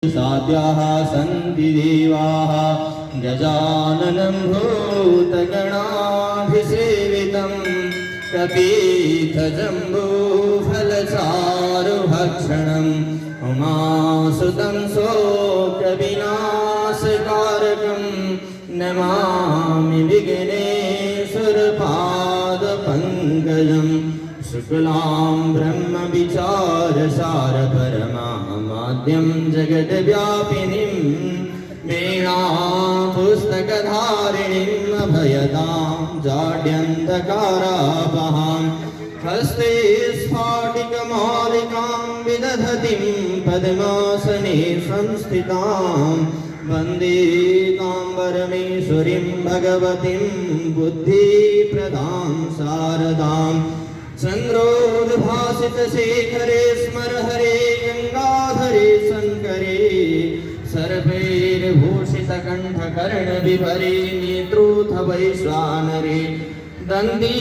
साध्याः सन्ति देवाः गजाननं भूतगणाभिसेवितं कपीथजम्बूफलचारुभक्षणम् उमासुतं शोकविनाशकारकं नमामि विघ्नेश्वरपादपङ्कजम् शुक्लां ब्रह्मविचारसारपरमामाद्यं जगद्व्यापिनीं वीणापुस्तकधारिणीम् अभयदां जाड्यन्धकारापहां हस्ते स्फाटिकमालिकां विदधतीं पद्मासने संस्थितां वन्दे तां परमेश्वरीं भगवतीं बुद्धिप्रदां शारदाम् चन्द्रोद्भासितशेखरे स्मर हरे गङ्गाधरे शङ्करे सर्वैर्भूषितकण्ठकर्णविभरे नेत्रोऽथ वैश्वानरे दन्दी